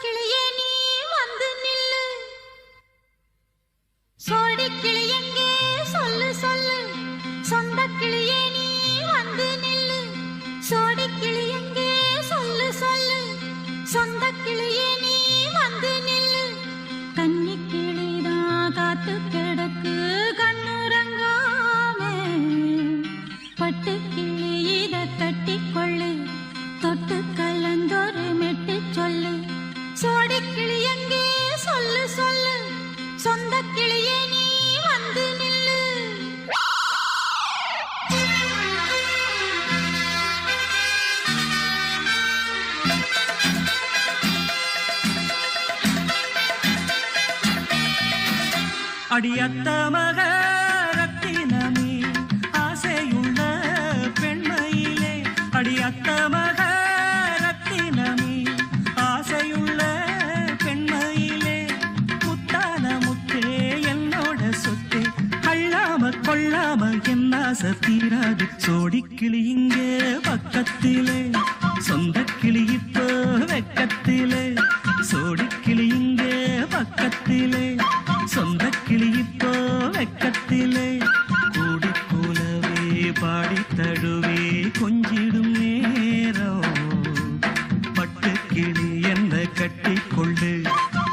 கிளியே நீ வந்து நில்லு, சோடி கிளி எங்கே சொல்லு சொல்லு. சொந்த கிளியே நீ வந்து நில்லு, சோடி கிளி எங்கே சொல்லு சொல்லு. சொந்த கிளியே நீ வந்து நில்லு. கன்னி கிளிதான் காத்து கிடக்கு கண்ணுறங்காமே, பட்டு கிளி இத கட்டிக்கொள்ளு, தொட்டு கலந்தொரு மெட்டு சொல்லு. சோடி கிளி எங்கே சொல்லு சொல்லு. சொந்த கிளியே நீ வந்து நில்லு. அடியத்த மக ரத்தினமே ஆசையுள்ள பெண்மையிலே, அடியத்த மக ரத்தினமே ஆசையுள்ள பெண்மையிலே, முத்தான முத்தே என்னோட சொத்தே, அள்ளாம கொள்ளாம என் ஆசை தீராது. சோடிக்கிளி இங்கே பக்கத்திலே, சொந்த கிளி இப்போ வெக்கத்திலே. சோடிக்கிளி இங்கே பக்கத்திலே, சொந்த கிளி இப்போ வெக்கத்திலே. கூடி கூலவே பாடி தழுவே கொஞ்சிடும் நேரம், பட்டு கிளி என்ன கட்டி கொள்ளு,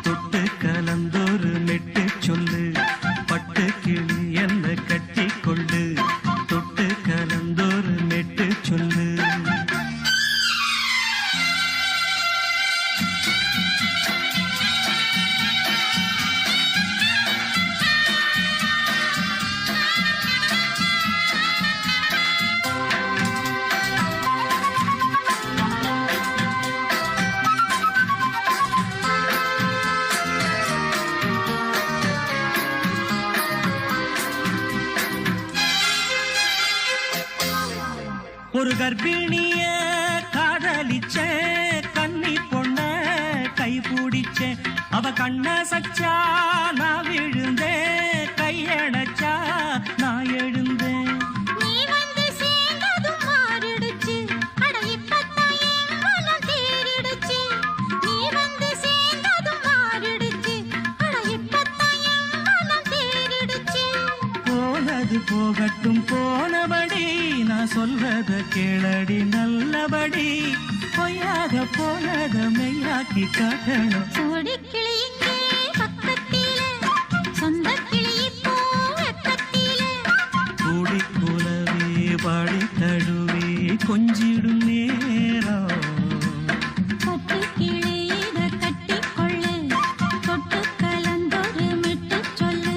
தொட்டு கலந்தொரு மெட்டு சொல்லு. பட்டு கிளி என்ன கட்டி கொள்ளு, தொட்டு கலந்தொரு மெட்டு சொல்லு. ஒரு கர்ப்பிணிய காதலிச்ச கன்னி பொண்ண கை பிடிச்ச, அவ கண்ண சச்சா நான் விழுந்தேன், கையடைச்சா நான் எழுந்தேன். நீ வந்து சேர்ந்ததும் மாறிடுச்சு, அட இப்பத்தான் என் மனம் தேறிடுச்சு. நீ வந்து சேர்ந்ததும் மாறிடுச்சு, அட இப்பத்தான் என் மனம் தேறிடுச்சு. போனது போகட்டும் போனபடி, நான் சொல்றத கேளடி நல்லபடி. பொய்யாக போனத மெய்யாக்கி காட்டணும். சோடி கிளி இங்கே பக்கத்திலே, சொந்த கிளி இப்போ வெக்கத்திலே. கூடி கூலவே பாடி தழுவே கொஞ்சிடும் நேரம், பட்டு கிளி இத கட்டிக்கொள்ளு, தொட்டு கலந்தொரு மெட்டு சொல்லு.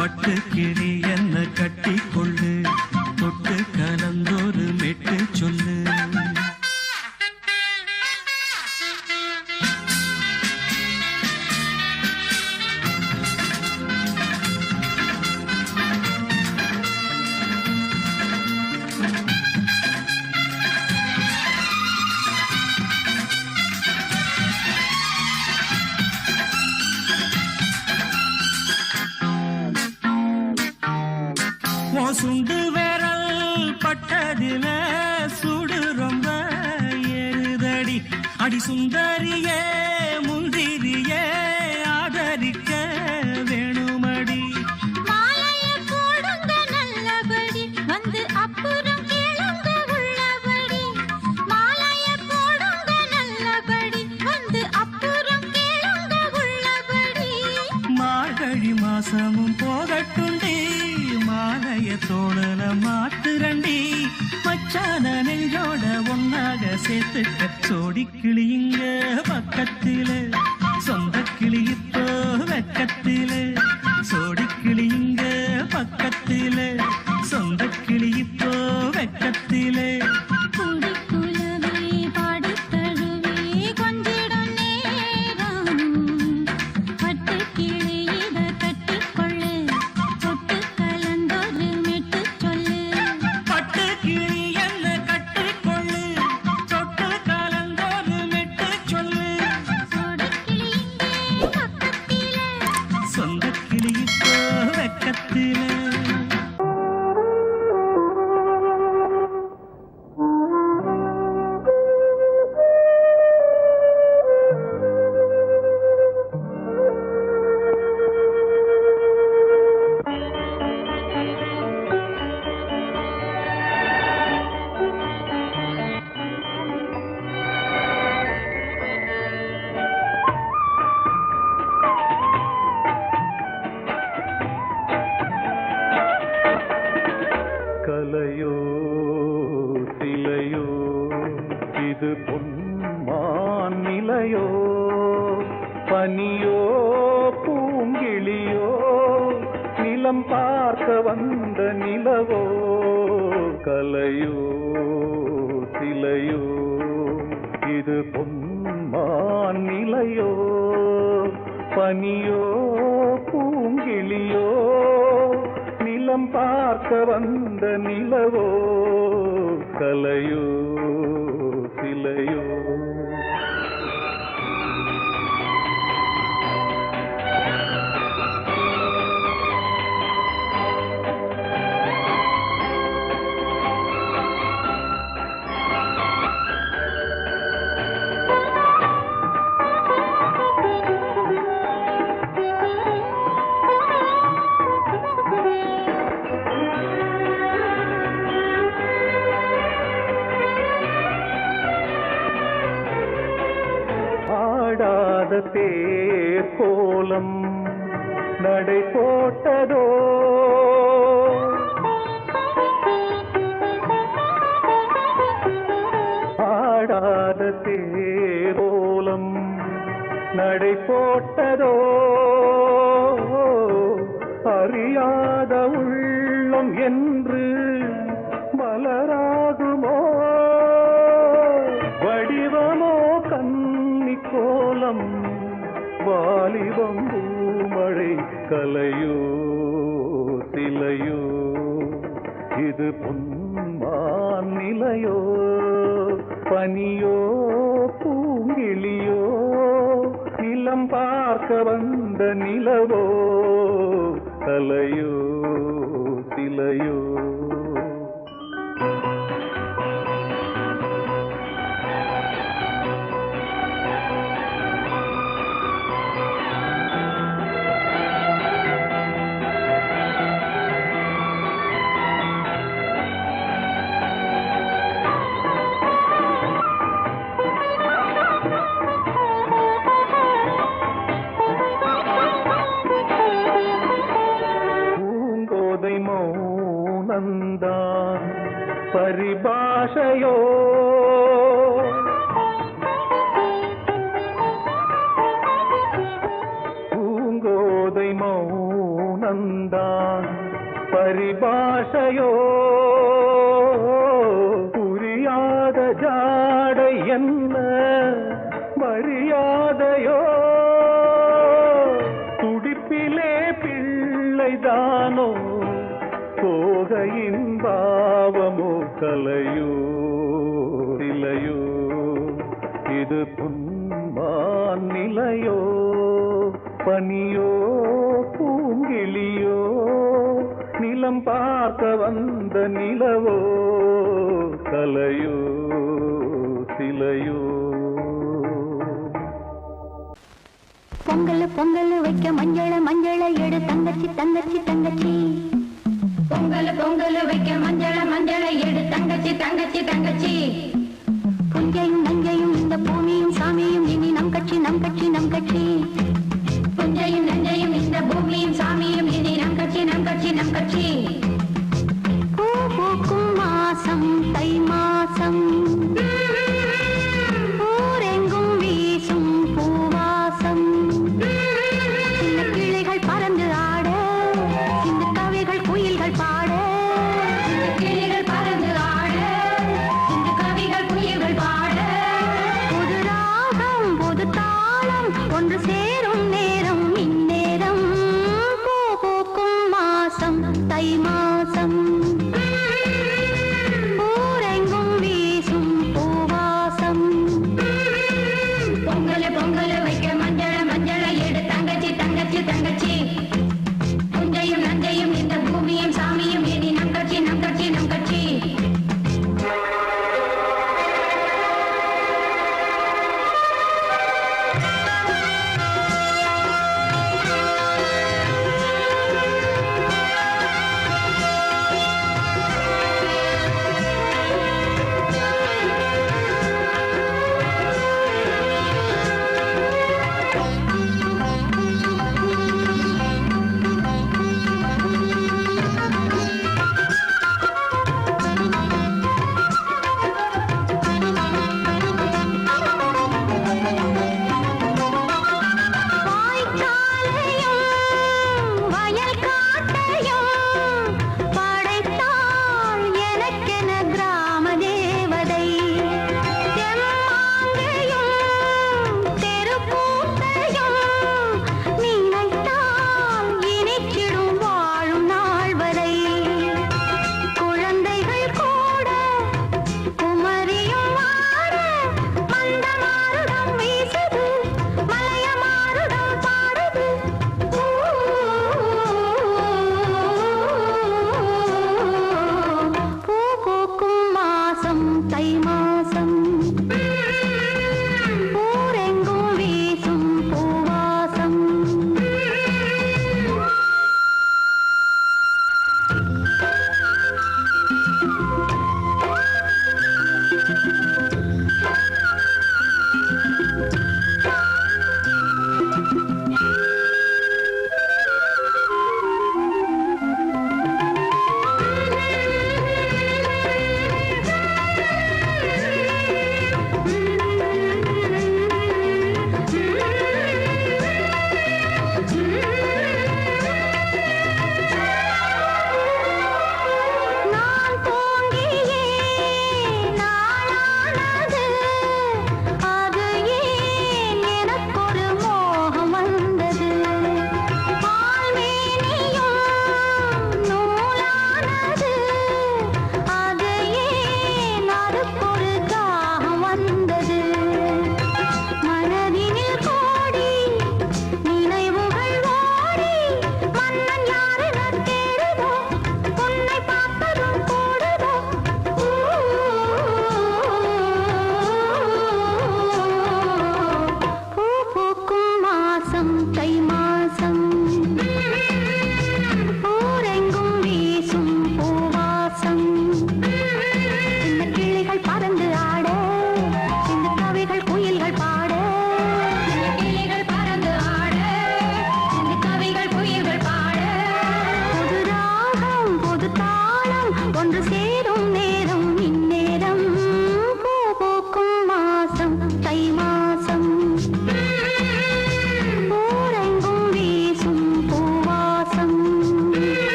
பட்டு கிளி என்ன கட்டி கொள்ளு, தொட்டு கலந்தொரு மெட்டு சொல்லு. சுண்டு விரல் பட்டதில சுடு ரொம்ப ஏறுதடி, அடி சுந்தரியே முந்திரியே ஆதரிக்க வேணுமடி. மாலைய போடுங்க நல்லபடி, வந்து அப்புறம் கேளுங்க உள்ளபடி. மாலைய போடுங்க நல்லபடி, வந்து அப்புறம் கேளுங்க உள்ளபடி. மார்கழி மாசமும் போகட்டுண்டி, மாலைய தோழல மாத்துரண்டி. மச்சான நெஞ்சோட ஒன்னாக சேர்த்துக்க. சோடி கிளி இங்க பக்கத்திலே, சொந்த கிளி இப்போ வெக்கத்திலே. சோடி கிளி இங்க பக்கத்திலே, சொந்த கிளி இப்போ வெக்கத்திலே. கூடி குலவே பாடி தழுவே கொஞ்சிடும் நேரம், பட்டு கிளி இத கட்டிக்கொள்ளு, தொட்டு கலந்தொரு மெட்டு சொல்லு. பட்டு கிளி என்ன கட்டிக்கொள்ளு, தொட்டு கலந்தொரு பனியோ பூங்கிளியோ நிலம் பார்க்க வந்த நிலவோ கலையோ சிலையோ இது பொன்மான் நிலையோ பனியோ பூங்கிளியோ நிலம் பார்க்க வந்த நிலவோ கலையோ சிலையோ ஆடாத தேர் கோலம் நடை போட்டதோ ஆடாத தேர் கோலம் நடை போட்டதோ அறியாத உள்ளம் என்று மலராகுமோ வடிவமோ கன்னி கோலம் வாலிபம் பூமழை கலையோ சிலையோ இது பொன்மான் நிலையோ பனியோ பூங்கிளியோ நிலம் பார்க்க வந்த நிலவோ கலையோ சிலையோ மௌனந்தான் பரிபாஷையோ பூங்கோதை மௌனந்தான் பரிபாஷையோ புரியாத ஜாடை என்ன மரியாதையோ துடிப்பிலே பிள்ளைதானோ போகையின் பாவமோ கலையோ சிலையோ இது பொன்மான் நிலையோ பனியோ பூங்கிளியோ நிலம் பார்க்க வந்த நிலவோ கலையோ சிலையோ பொங்கல் பொங்கல் வைக்க மஞ்சள மஞ்சள எடு தங்கச்சி தங்கச்சி தங்கச்சி பொங்கல் பொங்கல் வைக்க மஞ்சள மஞ்சள எடு தங்கச்சி தங்கச்சி தங்கச்சி புஞ்சையும் நஞ்சையும் இந்த பூமியும் சாமியும் இனி நம் கட்சி நம் கட்சி நம் கட்சி புஞ்சையும் நஞ்சையும் இந்த பூமியும் சாமியும் இனி நம் கட்சி நம் கட்சி நம் கட்சி பூ பூக்கும் மாசம் தை மாசம் ஊரெங்கும் வீசும் பூவாசம் சின்ன கிளைகள் பறந்து ஆட சின்ன கவிகள் குயில்கள் பாட சின்ன கிளைகள் பறந்து ஆட சின்ன கவிகள் குயில்கள் பாட புது ராகம் புது தாளம் ஒன்று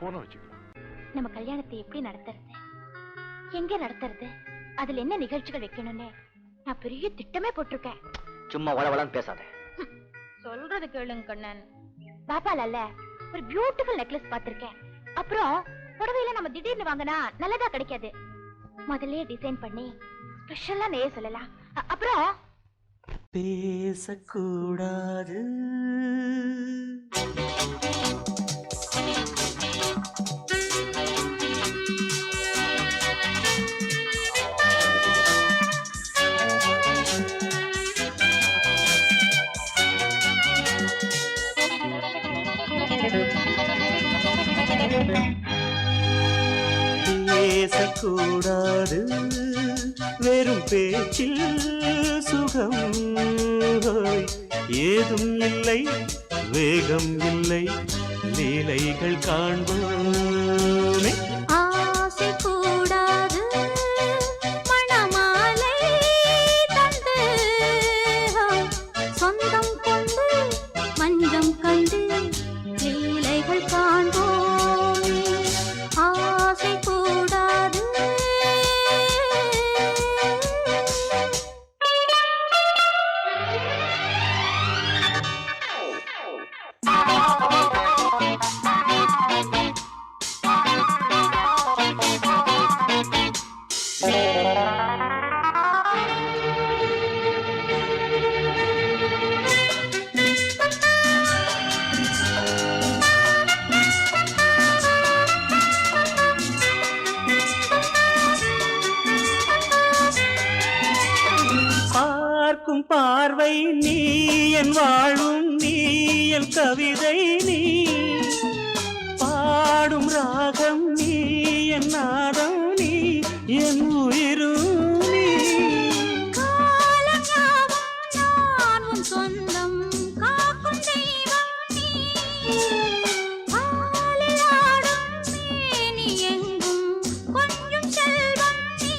போன வச்சுக்கலாம். நம்ம கல்யாணத்தை எப்படி நடத்துறது, எங்க நடத்துறது, அதுல என்ன நிகழ்ச்சிகள் வைக்கணும்னு நான் பெரிய திட்டமே போட்டிருக்கேன். சும்மா வளவளன்னு பேசாத. சொல்றது கேளுங்க கண்ணன். பாப்பால அல்ல ஒரு பியூட்டிஃபுல் நெக்லஸ் பாத்திருக்கேன். அப்புறம் புடவையில நம்ம திடீர்னு வாங்கினா நல்லதா கிடைக்காது. முதல்ல டிசைன் பண்ணி ஸ்பெஷலா நெய்ய சொல்லலாம். அப்புறம் பேசக்கூடாது, பேசக்கூடாது, வெறும் பேச்சில் சுகம் ஏதும் இல்லை, வேகம் இல்லை, லீலைகள் காண்போமே. ஆசை கூடாது, மணமாலை தந்து சொந்தம் கொண்டு மஞ்சம் கண்டு லீலைகள் காண்போம். ஆசை கூடாது. பார்க்கும் பார்வை நீ, என் வாழும் நீ, என் கவிதை நீ, பாடும் ராகம் நீ, என் நாதம் நீ, என் உயிரும் நீ. நான் உன் சொந்தம் காக்கும் தெய்வம் நீ. பாலில் ஆடும் மேனி எங்கும் கொஞ்சம் செல்வம் நீ.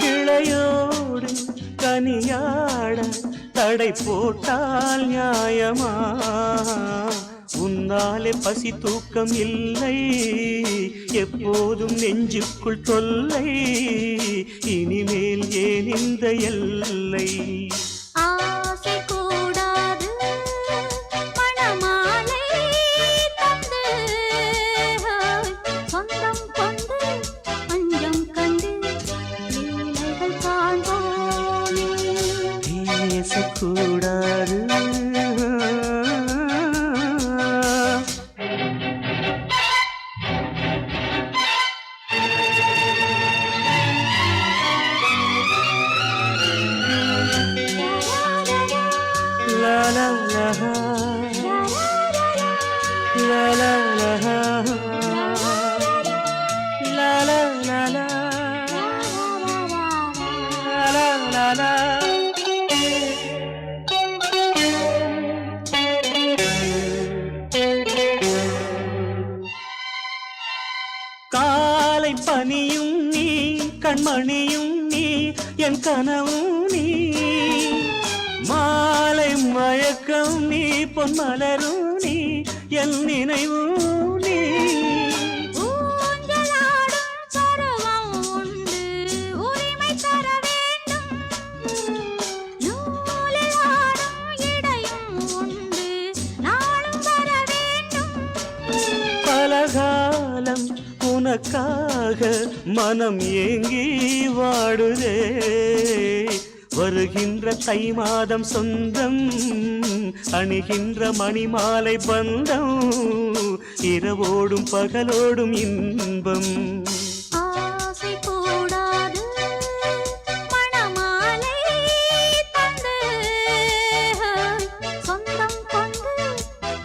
கிளையோடு கனியாட தடை போட்டால் நியாயமா? உன்னாலே பசி தூக்கம் இல்லை, எப்போதும் நெஞ்சுக்குள் தொல்லை, இனிமேல் ஏன் இந்த எல்லை? ஆசை கூடாது, மணமாலை தந்து சொந்தம் கொண்டு மஞ்சம் கண்டு லீலைகள் காண்போமே. பேசக்கூடாது, la la la la la la la la la la la la la. காலை பனியும் நீ, கண்மணியும் நீ, என் கனவும் நீ, மாலை மயக்கம் நீ, பொன்மலரும் நீ, என் நினைவும் நீ. ஊஞ்சலாடும் பருவம் உண்டு, உரிமை தர வேண்டும். நூலில் ஆடும் இடையும் உண்டு, நாளும் வர வேண்டும். பலகாலம் உனக்காக மனம் ஏங்கி வாடுதே, வருகின்ற தை மாதம் சொந்தம், அணிகின்ற மணிமாலை பந்தம், இரவோடும் பகலோடும் இன்பம். ஆசை கூடாது, மணமாலை தந்து சொந்தம் கொண்டு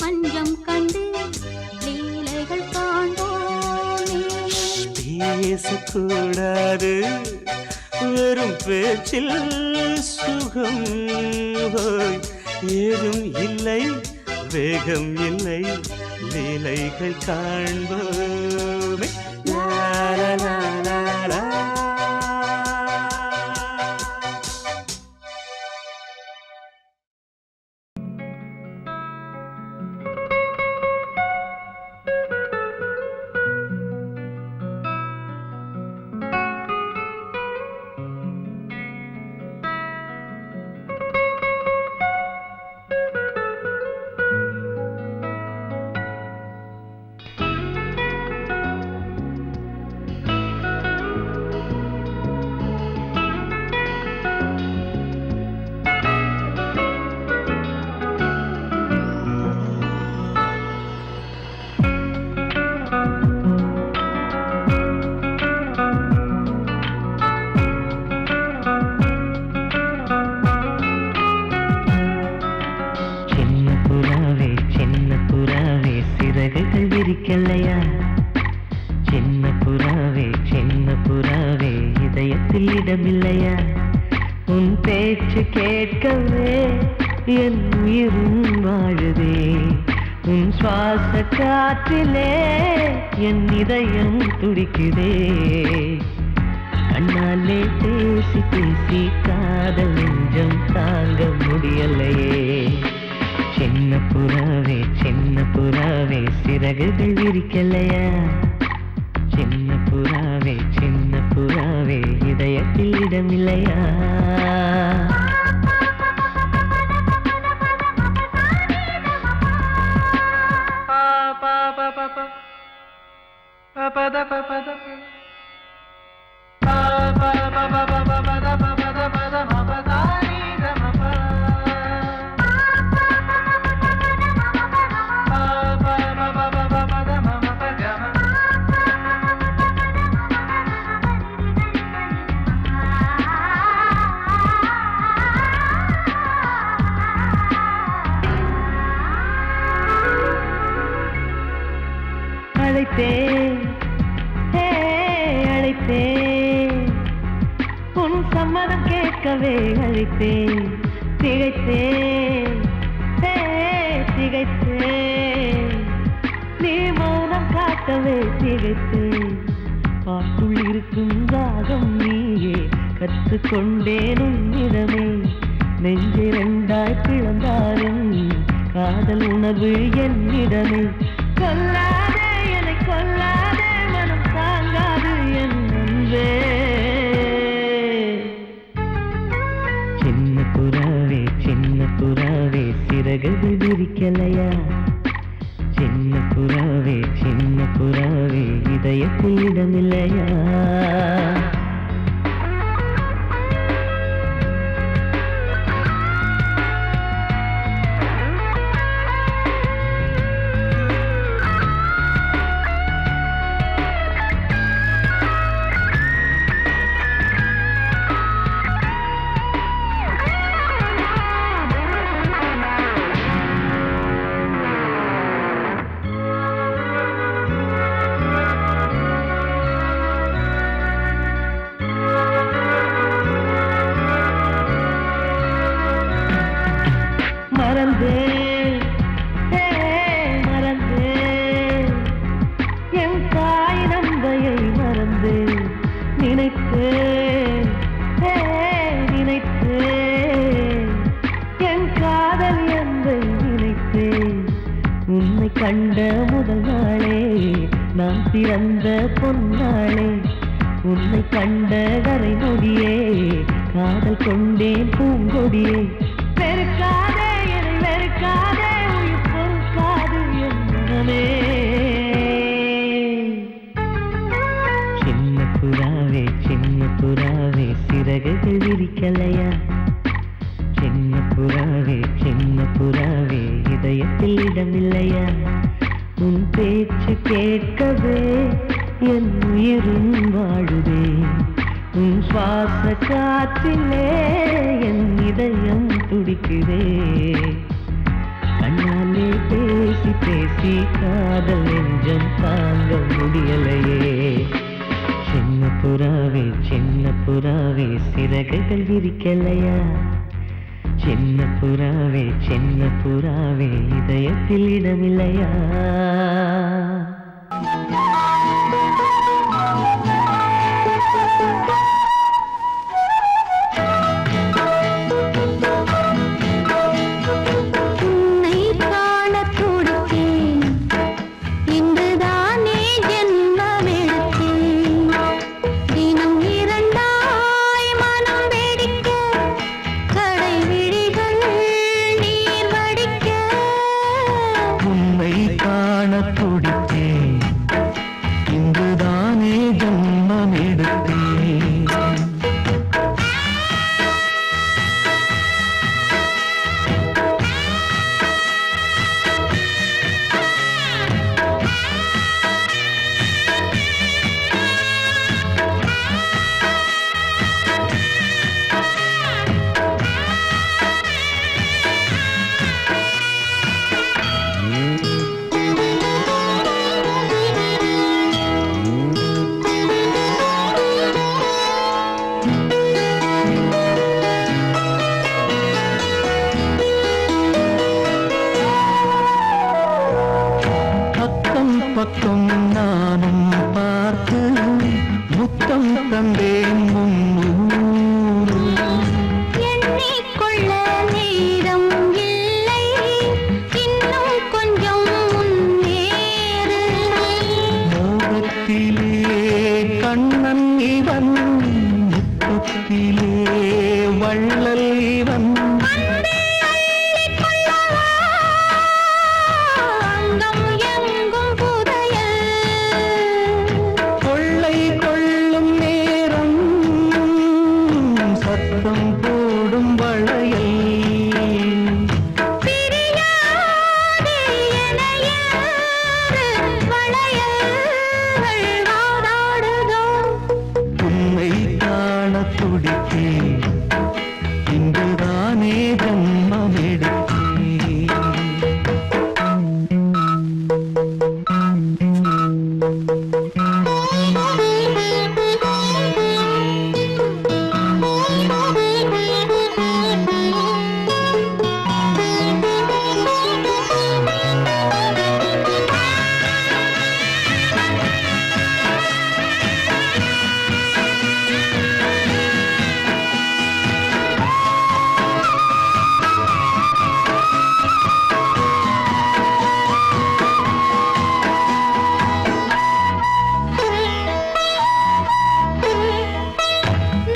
மஞ்சம் கண்டு லீலைகள் காண்போமே. பேசக்கூடாது, வெறும் பேச்சில் சுகம் ஏதும் இல்லை, வேகம் இல்லை, லீலைகள் காண்போமே. லா லா லா லா லா. விரிக்கலையா? சின்ன புறாவே இதயத்தில் இடமில்லையா? உன் பேச்சு கேட்கவே என் உயிரும் வாழுதே. உன் சுவாச காற்றிலே என் இதயம் துடிக்குதே. கண்ணாலே பேசி பேசி காதல் நெஞ்சம் தாங்க முடியலையே. சின்ன புறாவே சிறகுகள் விரிக்கலையா? சின்ன புறாவே இதயத்தில் இடமில்லையா? அழைத்தேன் உன் சம்மதம் கேட்கவே அழைத்தேன். திகைத்தேன் நீ மௌனம் காட்டவே திகைத்தேன். பாட்டுள் இருக்கும் ராகம் நீயே கற்றுக்கொண்டேன் உன்னிடமே. நெஞ்சிரண்டாய் பிளந்தாலும் காதல் உணர்வு என்னிடமே. கொல்லாதே என்னை கொல்லாதே மனம் தாங்காது என் அன்பே. சின்ன புறாவே சிறகுகள் விரிக்கலையா? சின்ன புறாவே இதயத்தில் இடமில்லையா? மறந்தேன் என் தாய் நம்பையை மறந்தேன். நினைத்தேன் என் காதல் என்பை நினைத்தேன். உன்னை கண்ட முதல் நாளே நான் பிறந்த பொன்னாளே. உன்னை கண்ட கரை நொடியே காதல் கொண்டேன் பூங்கொடியே. வெறுக்காதே என்னை வெறுக்காதே உயிர் பொறுக்காது என் மனமே. சின்ன புறாவே சிறகுகள் விரிக்கலையா? சின்ன புறாவே இதயத்தில் இடமில்லையா? உன் பேச்சு கேட்கவே என் உயிரும் வாழுதே. உன் சுவாச காற்றிலே என் இதயம் துடிக்குதே. கண்ணாலே பேசி பேசி காதல் நெஞ்சம் தாங்க முடியலையே. சின்ன புறாவே சிறகுகள் விரிக்கலையா? சின்ன புறாவே இதயத்தில் இடமில்லையா? பக்கம் நானும் பார்த்து முத்தம் தந்தேன் முன்னூறு. எண்ணிக்கொள்ள நேரம் இல்லை, இன்னும் கொஞ்சம் முன்னேறு. மோகத்திலே கண்ணன் இவன், முத்தத்திலே வள்ளல் இவன். அன்பே அள்ளிக் கொள்ளவா, அங்கம் எங்கும் புதையல். கொள்ளை கொள்ளும் நேரம் சத்தம் போடும் வளையல். பிரியாதே எனையாறு வளையல்கள் வாதாடுதோ. உன்னை காண துடித்தேன், இன்றுதானே ஜன்மம் எடுத்தேன்.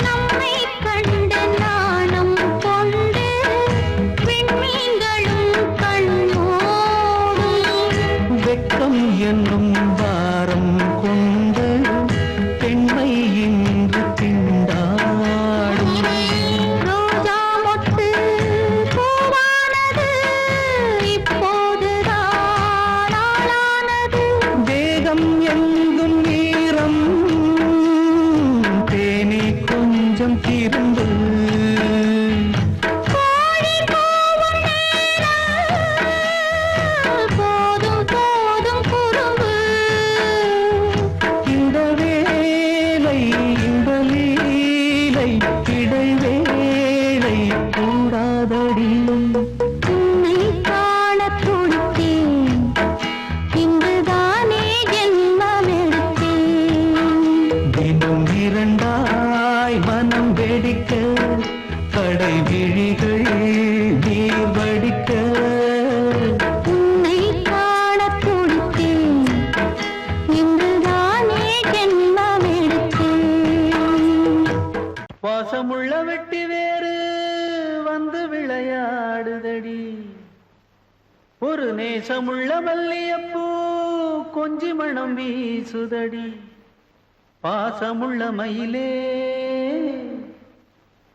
நம்மை கண்டு நாணம் கொண்டு விண்மீன்களும் கண்ணோடும். வெட்கம் என்னும் வாரம் கொண்டு பெண்மை இன்று திண்டாடும். ரோஜா மொட்டு பூவானது இப்போதுதான் ஆளானது. வேகம் எங்கும் நீரம், தேனி கொஞ்சம் திரும்பு. கோழி கூவும் நேரம், போதும் போதும் குறும்பு. இந்த வேலை இந்த லீலை இடைவேளை கூடாதடி. உன்னை காண துடித்தேன், இங்குதானே ஜென்மம் எடுத்தேன். தினம் இரண்டாய் மனம் வெடிக்க, கடை விழிகள் நீர் வடிக்க. உன்னை காண துடித்தேன், இங்குதானே ஜென்மம் எடுத்தேன். வாசமுள்ள வெட்டி வேறு வந்து விளையாடுதடி. ஒரு நேசமுள்ள மல்லியப்பூ கொஞ்சி மணம் வீசுதடி. பாசமுள்ள மயிலே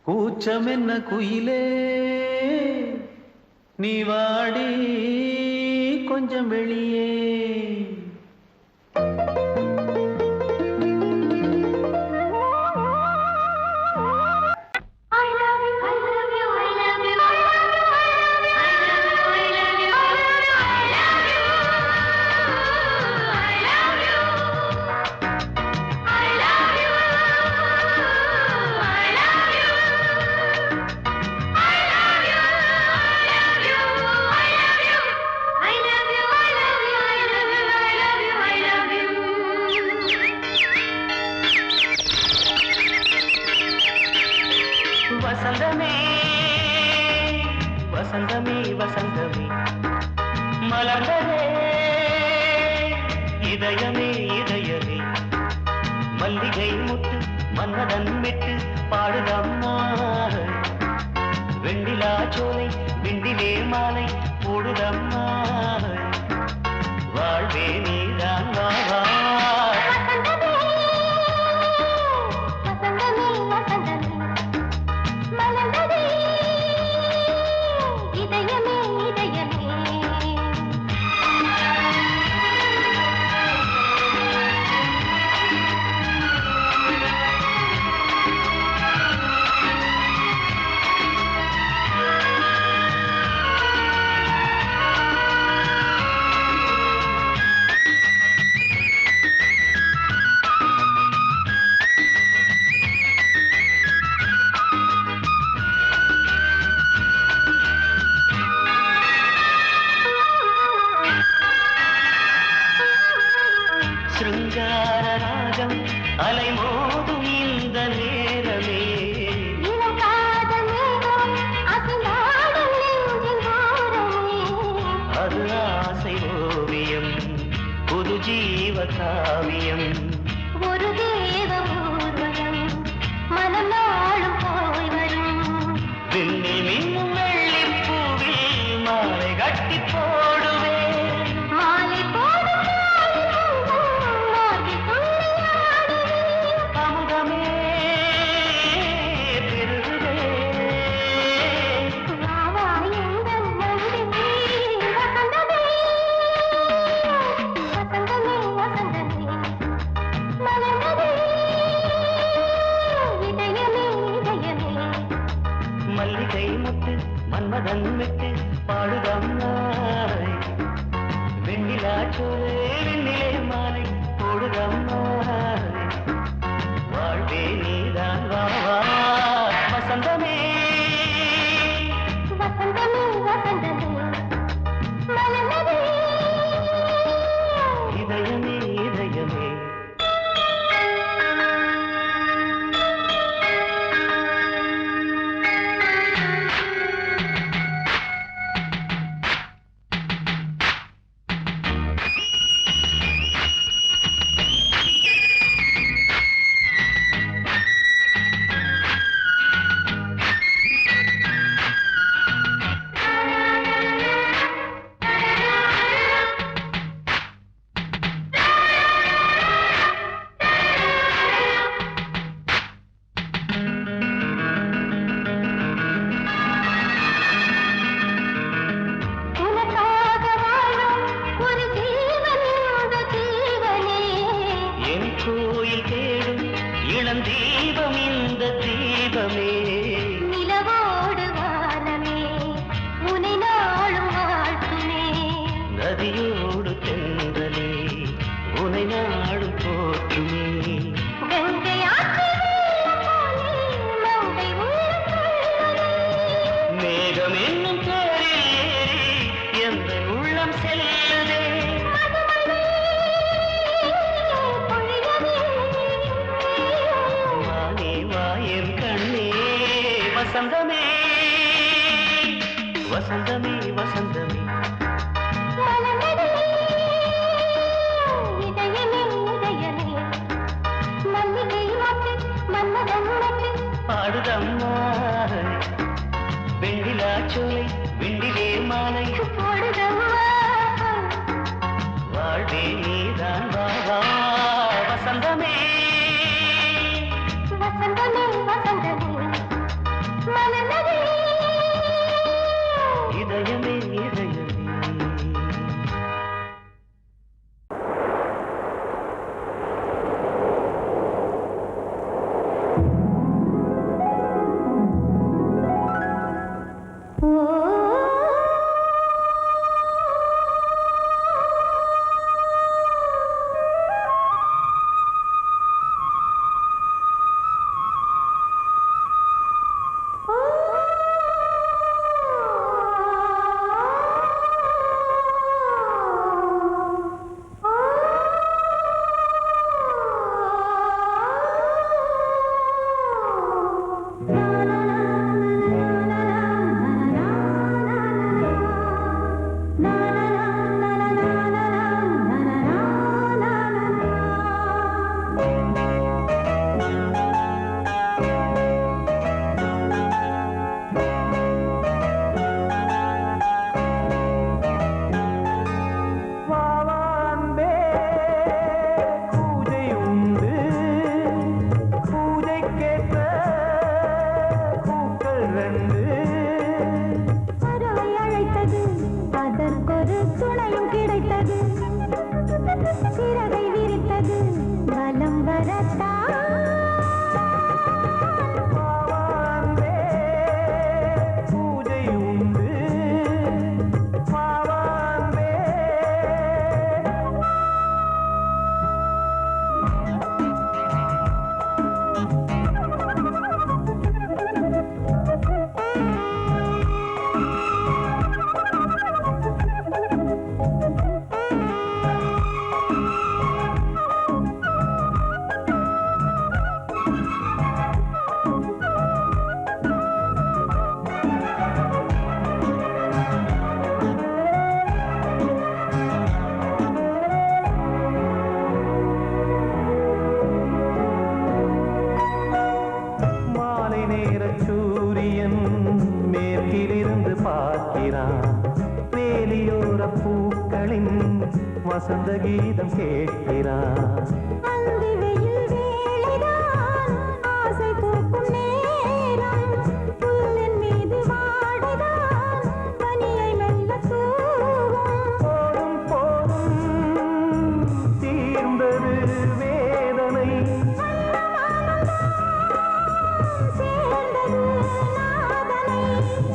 கூச்சம் என்ன குயிலே, நீ வாடி கொஞ்சம் வெளியே. I love you, I love you, I love you, I love you, I love you, I love you, I love you, I love you, I love you, I love you, I love you, I love you, I love you, I love you, I love you, I love you, I love you, I love you. வசந்தமே வசந்தமே வசந்தமே மலர்ந்ததே இதயமே இதயமே. மல்லிகை முட்டு மன்னதன் விட்டு பாடுதம்மா. வெண்ணிலா சோலை விண்டிலே மாலை போடுதம்மா. வாழ்வே நீதான் வா வா. வசந்தமே வசந்தமே மலர்ந்ததே இதயமே இதயமே. அது ஆசை ஓவியம் புது ஜீவ காவியம் ஒரு தேவ ஊர்வலம் மனம் நாளும் போய் வரும் விண்ணில் மின்னும் வெள்ளிப் பூவில் மாலை கட்டி போடுவேன் மாலை போடும் மார்கழி துள்ளியாடுவேன் அமுதமே பெருகுதே வா வா எங்கள் நந்தினி வசந்தமே வசந்தமே வசந்தமே மலர்ந்ததே இதயமே இதயமே மல்லிகை முத்து மன்மதன் விட்டு பாடுதம் நாய் வெண்ணிலா சோலை வெண்ணிலே மாலை போடுதம் நாய் வாழ்வே நீதான் வா வா வசந்தமே வசந்தமே வசந்தமே மலர்ந்ததே இதயமே இதயமே உனக்காக வாழும் ஒரு ஜீவன் இந்த ஜீவனே என் கோயில் தேடும் இளம் தீபம் இந்த தீபமே நிலவோடு வானமே உனை நாளும் வாழ்த்துமே நதியோடு தென்றலே உனை நாடும் போற்றுமே கங்கை ஆற்று வெள்ளம் போலே மங்கை உள்ளம் கொள்ளுதே. மேகம் என்னும் பேரில் ஏறி எந்த உள்ளம் செல்லுதே மதுமழை பொழியவே. வானே வாயன் கண்ணே வசந்தமே வசந்தமே வசந்தமே மலர்ந்ததே இதயமே இதயமே மல்லிகை மொட்டு மன்மதன் மொட்டு பாடுதம்மா வெண்ணிலா சோலை வெண்டிலே மாலை போடுதம்மா வாழ்வே நீதான் வா வா வசந்தமே வசந்தமே வசந்தமே மலர்ந்ததே இதயமே இதயமே பூக்களின் வசந்த கீதம் கேட்கிறார். அந்தி வெயில் வேளைதான் ஆசை பூக்கும் நேரம். புல்லின் மீது வாடைதான் பனியை மெல்ல தூவும். போதும் போதும் தீர்ந்தது வேதனை. சேர்ந்தது நாதனை.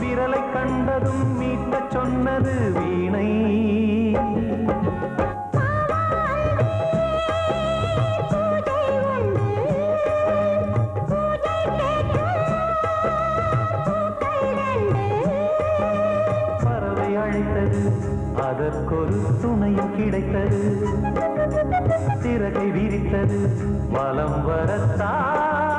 விரலை கண்டதும் மீட்டச் சொன்னது வீணை. பூஜை உண்டு பூஜை கேட்கும் பூக்கள் ரெண்டு. பறவை அழைத்தது, அதற்கொரு துணையும் கிடைத்தது. சிறகை விரித்தது, வலம் வரத்தான்